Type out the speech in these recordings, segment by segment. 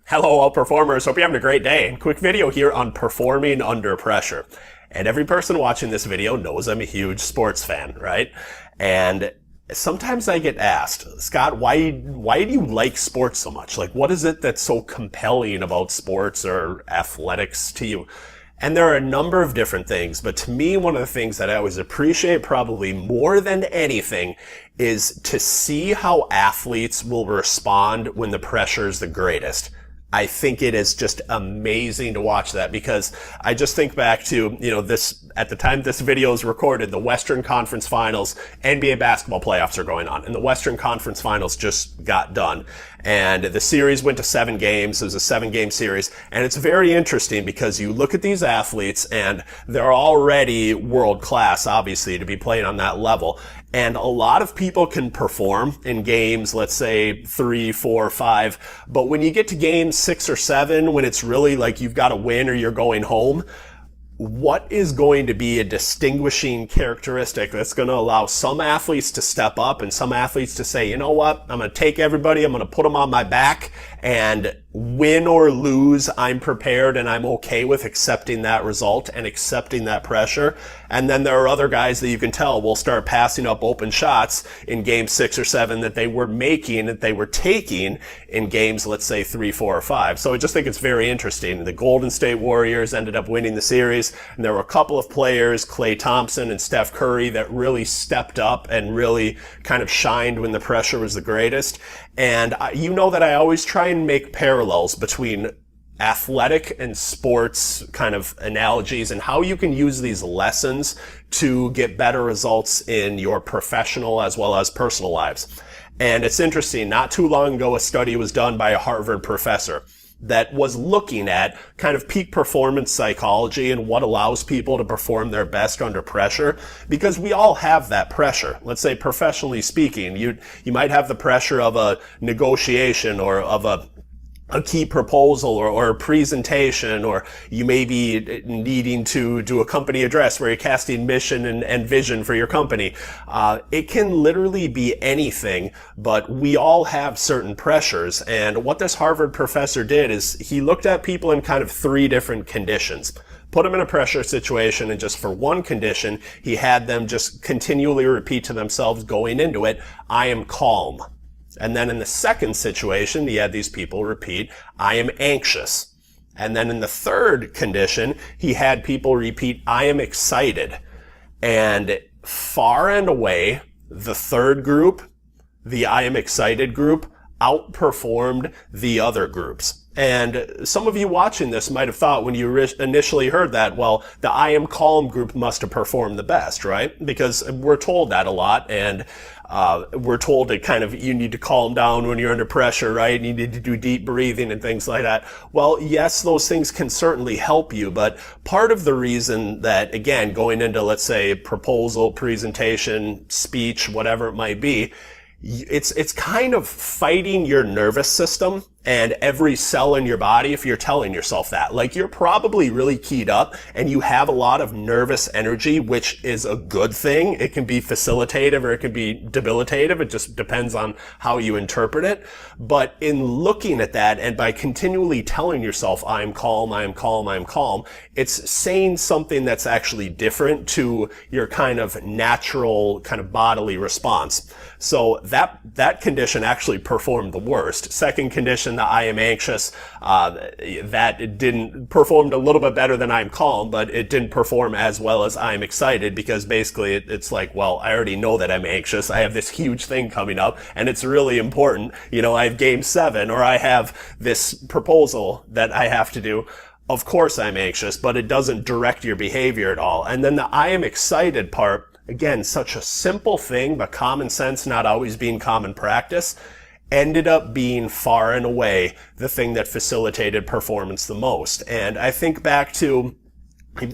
Hello, Outperformers. Hope you're having a great day. Quick video here on performing under pressure. And every person watching this video knows I'm a huge sports fan, right? And sometimes I get asked, Scott, why do you like sports so much? Like, what is it that's so compelling about sports or athletics to you? And there are a number of different things, but to me, one of the things that I always appreciate probably more than anything is to see how athletes will respond when the pressure is the greatest. I think it is just amazing to watch that because I just think back to, this, at the time this video is recorded, the Western Conference Finals, NBA basketball playoffs are going on, and the Western Conference Finals just got done. And the series went to 7 games. It was a 7-game series. And it's very interesting because you look at these athletes and they're already world class, obviously, to be playing on that level. And a lot of people can perform in games, let's say 3, 4, 5. But when you get to games 6 or 7, when it's really like you've got to win or you're going home, what is going to be a distinguishing characteristic that's going to allow some athletes to step up and some athletes to say, you know what, I'm going to take everybody, I'm going to put them on my back, and win or lose, I'm prepared and I'm okay with accepting that result and accepting that pressure. And then there are other guys that you can tell will start passing up open shots in game 6 or 7 that they were making, that they were taking in games, let's say 3, 4, or 5. So I just think it's very interesting. The Golden State Warriors ended up winning the series, and there were a couple of players, Klay Thompson and Steph Curry, that really stepped up and really kind of shined when the pressure was the greatest. And you know that I always try and make parallels between athletic and sports kind of analogies and how you can use these lessons to get better results in your professional as well as personal lives. And it's interesting, not too long ago, a study was done by a Harvard professor that was looking at kind of peak performance psychology and what allows people to perform their best under pressure, because we all have that pressure. Let's say professionally speaking, you might have the pressure of a negotiation or of a key proposal or a presentation, or you may be needing to do a company address where you're casting mission and vision for your company. It can literally be anything, but we all have certain pressures. And what this Harvard professor did is he looked at people in kind of 3 different conditions. Put them in a pressure situation, and just for one condition, he had them just continually repeat to themselves going into it, I am calm. And then in the second situation, he had these people repeat, I am anxious. And then in the third condition, he had people repeat, I am excited. And far and away, the third group, the I am excited group, outperformed the other groups. And some of you watching this might have thought when you initially heard that, well, the I am calm group must have performed the best, right? Because we're told that a lot, and we're told that kind of you need to calm down when you're under pressure, right? You need to do deep breathing and things like that. Well, yes, those things can certainly help you, but part of the reason that, again, going into, let's say, proposal, presentation, speech, whatever it might be, it's kind of fighting your nervous system and every cell in your body if you're telling yourself that. Like, you're probably really keyed up and you have a lot of nervous energy, which is a good thing. It can be facilitative or it can be debilitative. It just depends on how you interpret it. But in looking at that and by continually telling yourself, I'm calm, I'm calm, I'm calm, it's saying something that's actually different to your kind of natural kind of bodily response. So that condition actually performed the worst. Second condition, the I am anxious, that didn't performed a little bit better than I'm calm, but it didn't perform as well as I'm excited, because basically it's like, well, I already know that I'm anxious. I have this huge thing coming up and it's really important. I have game 7, or I have this proposal that I have to do. Of course I'm anxious, but it doesn't direct your behavior at all. And then the I am excited part, again, such a simple thing, but common sense not always being common practice, ended up being far and away the thing that facilitated performance the most. And I think back to,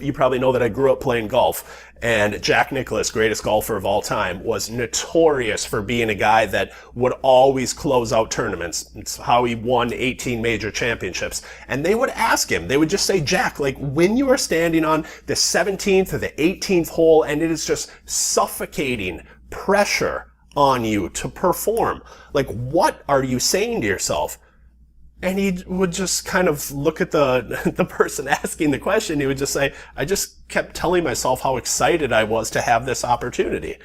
you probably know that I grew up playing golf, and Jack Nicklaus, greatest golfer of all time, was notorious for being a guy that would always close out tournaments. It's how he won 18 major championships. And they would ask him, they would just say, Jack, like, when you are standing on the 17th or the 18th hole and it is just suffocating pressure on you to perform, like, what are you saying to yourself? And he would just kind of look at the the person asking the question. He would just say, I just kept telling myself how excited I was to have this opportunity.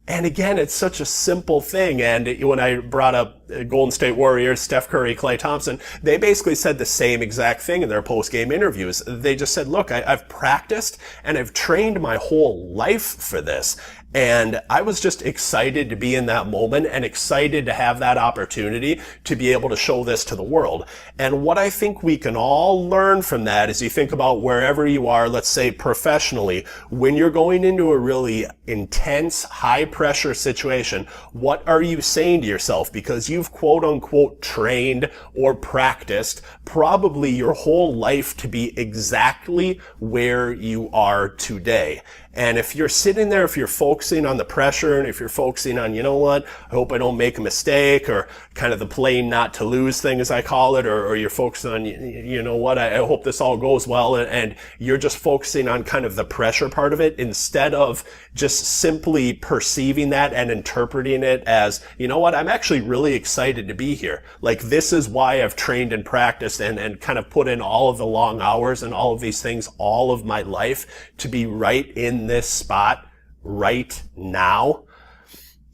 And again, it's such a simple thing. And when I brought up Golden State Warriors, Steph Curry, Klay Thompson, they basically said the same exact thing in their post-game interviews. They just said, look, I've practiced and I've trained my whole life for this. And I was just excited to be in that moment and excited to have that opportunity to be able to show this to the world. And what I think we can all learn from that is you think about wherever you are, let's say professionally, when you're going into a really intense, high pressure situation, what are you saying to yourself? Because you've quote unquote trained or practiced probably your whole life to be exactly where you are today. And if you're sitting there, if you're focusing on the pressure and if you're focusing on, you know what, I hope I don't make a mistake, or kind of the playing not to lose thing as I call it, or you're focusing on, you know what, I hope this all goes well, and you're just focusing on kind of the pressure part of it instead of just simply perceiving that and interpreting it as, you know what, I'm actually really excited to be here. Like, this is why I've trained and practiced and kind of put in all of the long hours and all of these things all of my life to be right in this spot right now.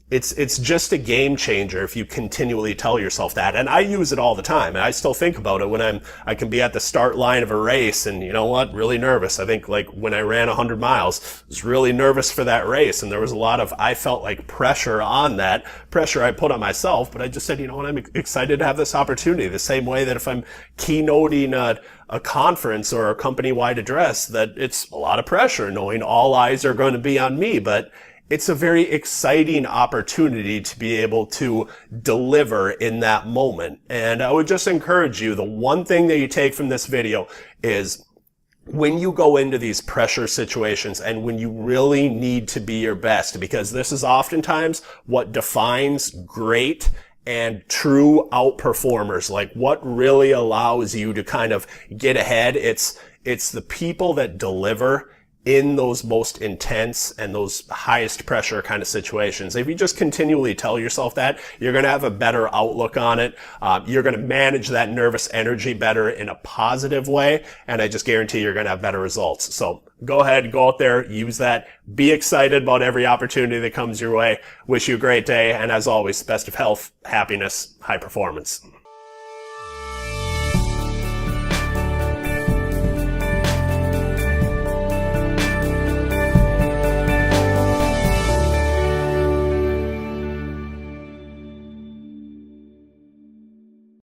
It's just a game changer if you continually tell yourself that. And I use it all the time. And I still think about it when I can be at the start line of a race and, you know what, really nervous. I think like when I ran 100 miles, I was really nervous for that race. And there was a lot of, I felt like pressure on that, pressure I put on myself. But I just said, you know what, I'm excited to have this opportunity. The same way that if I'm keynoting a conference or a company-wide address, that it's a lot of pressure knowing all eyes are going to be on me. But it's a very exciting opportunity to be able to deliver in that moment. And I would just encourage you, the one thing that you take from this video is when you go into these pressure situations and when you really need to be your best, because this is oftentimes what defines great and true outperformers, like what really allows you to kind of get ahead. It's the people that deliver in those most intense and those highest pressure kind of situations. If you just continually tell yourself that, you're going to have a better outlook on it. You're going to manage that nervous energy better in a positive way. And I just guarantee you're going to have better results. So go ahead, go out there, use that. Be excited about every opportunity that comes your way. Wish you a great day. And as always, best of health, happiness, high performance.